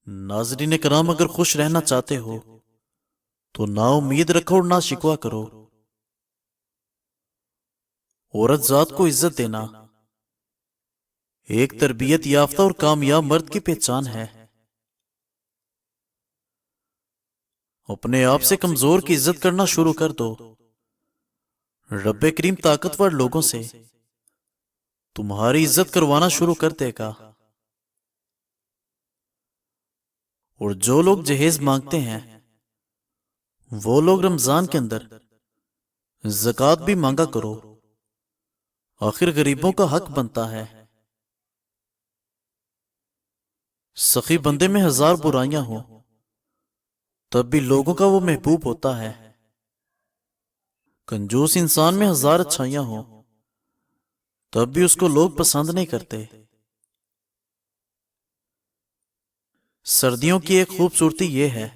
नाजरीन कराम, अगर खुश रहना चाहते हो तो ना उम्मीद रखो और ना शिकवा करो। औरत जात को इज्जत देना एक तरबियत याफ्ता और कामयाब मर्द की पहचान है। अपने आप से कमजोर की इज्जत करना शुरू कर दो। रब्बे करीम ताकतवर लोगों से तुम्हारी इज्जत करवाना शुरू कर देगा। और जो लोग जहेज मांगते हैं वो लोग रमजान के अंदर ज़कात भी मांगा करो, आखिर गरीबों का हक बनता है। सखी बंदे में हजार बुराइयां हो तब भी लोगों का वो महबूब होता है। कंजूस इंसान में हजार अच्छाइयां हो तब भी उसको लोग पसंद नहीं करते। सर्दियों की एक खूबसूरती यह है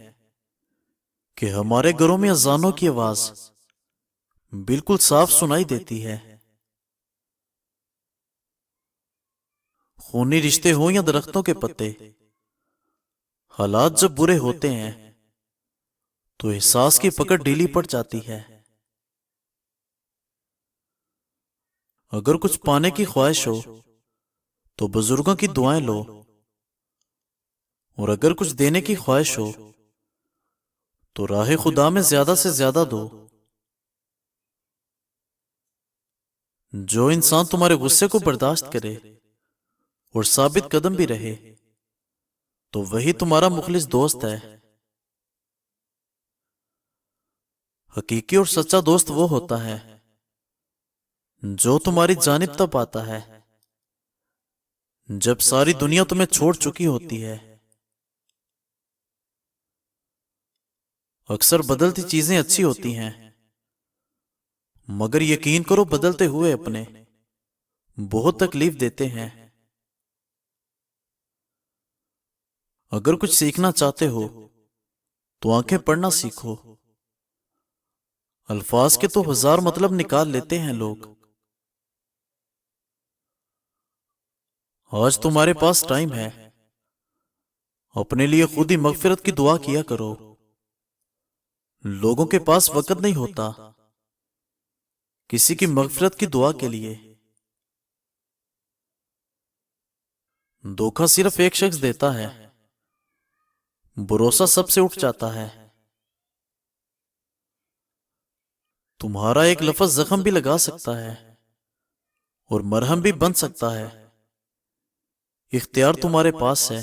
कि हमारे घरों में अजानों की आवाज बिल्कुल साफ सुनाई देती है। खूनी रिश्ते हो या दरख्तों के पत्ते, हालात जब बुरे होते हैं तो एहसास की पकड़ ढीली पड़ जाती है। अगर कुछ पाने की ख्वाहिश हो तो बुजुर्गों की दुआएं लो, और अगर कुछ देने की ख्वाहिश हो तो राह खुदा में ज्यादा से ज्यादा दो। जो इंसान तुम्हारे गुस्से को बर्दाश्त करे और साबित कदम भी रहे तो वही तुम्हारा मुखलिस दोस्त है। हकीकी और सच्चा दोस्त वो होता है जो तुम्हारी जानिब तब आता है जब सारी दुनिया तुम्हें छोड़ चुकी होती है। अक्सर बदलती चीजें अच्छी होती हैं, मगर यकीन करो बदलते हुए अपने बहुत तकलीफ देते हैं। अगर कुछ सीखना चाहते हो तो आंखें पढ़ना सीखो। अल्फाज के तो हजार मतलब निकाल लेते हैं लोग। आज तुम्हारे पास टाइम है, अपने लिए खुद ही मगफिरत की दुआ किया करो। लोगों के पास वक्त नहीं होता किसी की मगफिरत की दुआ के लिए। धोखा सिर्फ एक शख्स देता है, भरोसा सबसे उठ जाता है। तुम्हारा एक लफ्ज जख्म भी लगा सकता है और मरहम भी बन सकता है। इख्तियार तुम्हारे पास है।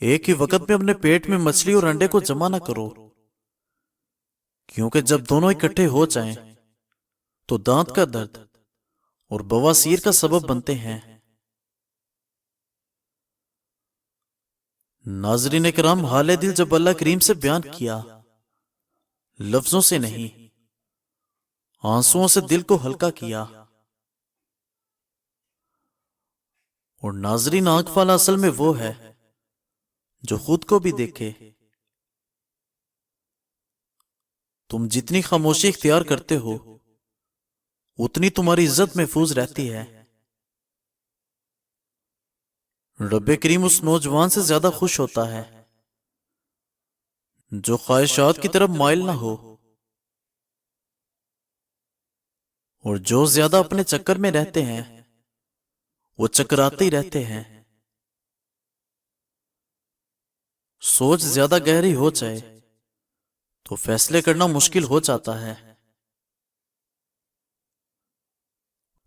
एक ही वक्त में अपने पेट में मछली और अंडे को जमा ना करो, क्योंकि जब दोनों इकट्ठे हो जाएं तो दांत का दर्द और बवासीर का सबब बनते हैं। नाजरीन कराम, हाले दिल जब अल्लाह करीम से बयान किया, लफ्जों से नहीं आंसुओं से दिल को हल्का किया। और नाजरीन, आंख वाला असल में वो है जो खुद को भी देखे। तुम जितनी खामोशी इख्तियार करते हो उतनी तुम्हारी इज्जत महफूज रहती है। रब्बे करीम उस नौजवान से ज्यादा खुश होता है जो ख्वाहिशात की तरफ माइल ना हो, और जो ज्यादा अपने चक्कर में रहते हैं वो चकराते ही रहते हैं। सोच ज्यादा गहरी हो जाए तो फैसले करना मुश्किल हो जाता है।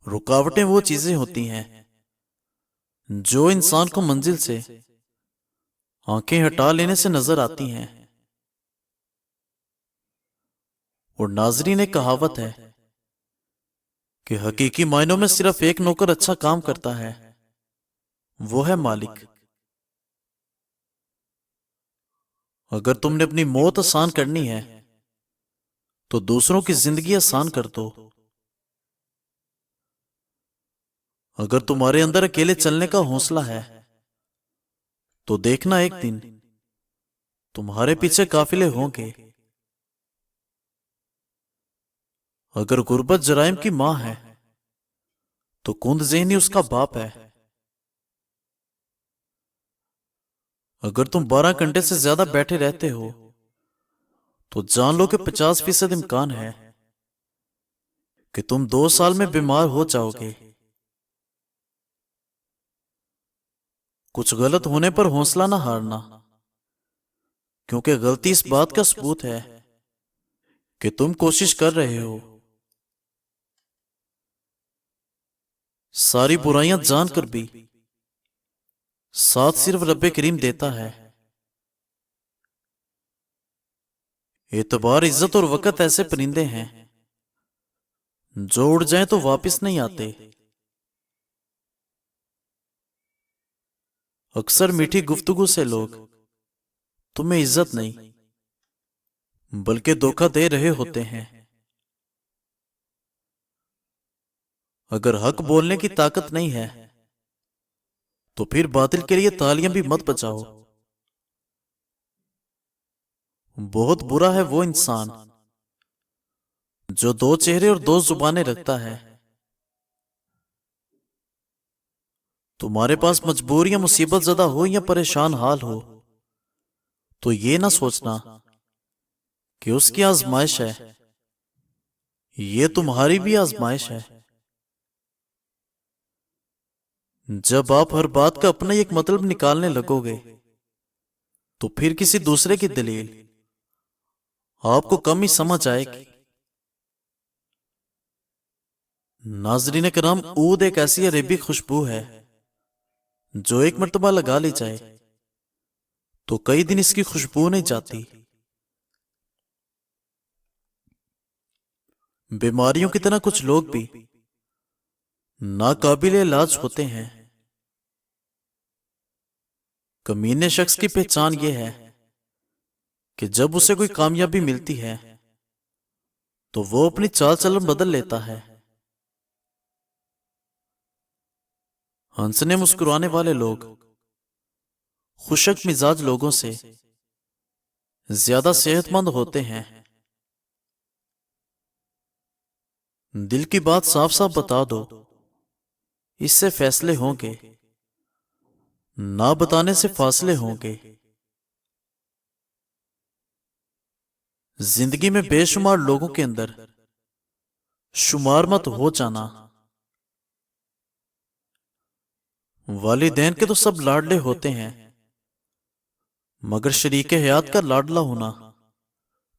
रुकावटें वो चीजें होती हैं जो इंसान को मंजिल से आंखें हटा लेने से नजर आती हैं। और नाजरीन, एक कहावत है कि हकीकी मायनों में सिर्फ एक नौकर अच्छा काम करता है, वो है मालिक। अगर तुमने अपनी मौत आसान करनी है तो दूसरों की जिंदगी आसान कर दो। अगर तुम्हारे अंदर अकेले चलने का हौसला है तो देखना एक दिन तुम्हारे पीछे काफिले होंगे। अगर गुर्बत जराइम की मां है तो कुंद ज़हनी उसका बाप है। اگر تم 12 گھنٹے سے زیادہ بیٹھے رہتے ہو تو جان لو کہ 50% امکان ہے کہ تم 2 سال میں بیمار ہو جاؤ گے۔ کچھ غلط ہونے پر حوصلہ نہ ہارنا، کیونکہ غلطی اس بات کا ثبوت ہے کہ تم کوشش کر رہے ہو۔ ساری برائیاں جان کر بھی ساتھ صرف رب کریم دیتا ہے۔ اعتبار، عزت اور وقت ایسے پرندے ہیں جو اڑ جائیں تو واپس نہیں آتے۔ اکثر میٹھی گفتگو سے لوگ تمہیں عزت نہیں بلکہ دھوکہ دے رہے ہوتے ہیں۔ اگر حق بولنے کی طاقت نہیں ہے تو پھر باطل کے لیے تالیاں بھی مت بجاؤ۔ بہت برا ہے وہ انسان جو 2 چہرے اور 2 زبانیں رکھتا ہے۔ تمہارے پاس مجبور یا مصیبت زدہ ہو یا پریشان حال ہو تو یہ نہ سوچنا کہ اس کی آزمائش ہے، یہ تمہاری بھی آزمائش ہے۔ جب آپ ہر بات کا اپنا ایک مطلب نکالنے لگو گے تو پھر کسی دوسرے کی دلیل آپ کو کم ہی سمجھ آئے گی۔ ناظرین کرام، عود ایک ایسی عربی خوشبو ہے جو ایک مرتبہ لگا لی جائے تو کئی دن اس کی خوشبو نہیں جاتی۔ بیماریوں کی طرح کچھ لوگ بھی ناقابل علاج ہوتے ہیں۔ کمینے شخص کی پہچان یہ ہے کہ جب اسے کوئی کامیابی ملتی ہے تو وہ اپنی چال چلن بدل لیتا ہے۔ ہنسنے مسکرانے والے لوگ خوشک مزاج لوگوں سے زیادہ صحت مند ہوتے ہیں۔ دل کی بات صاف صاف بتا دو، اس سے فیصلے ہوں گے، نہ بتانے سے فاصلے ہوں گے۔ زندگی میں بے شمار لوگوں کے اندر شمار مت ہو جانا۔ والدین کے تو سب لاڈلے ہوتے ہیں، مگر شریک حیات کا لاڈلا ہونا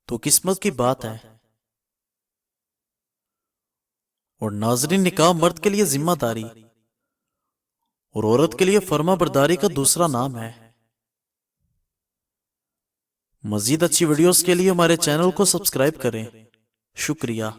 تو قسمت کی بات ہے۔ اور ناظرین، نکاح مرد کے لیے ذمہ داری اور عورت کے لیے فرما برداری کا دوسرا نام ہے۔ مزید اچھی ویڈیوز کے لیے ہمارے چینل کو سبسکرائب کریں۔ شکریہ۔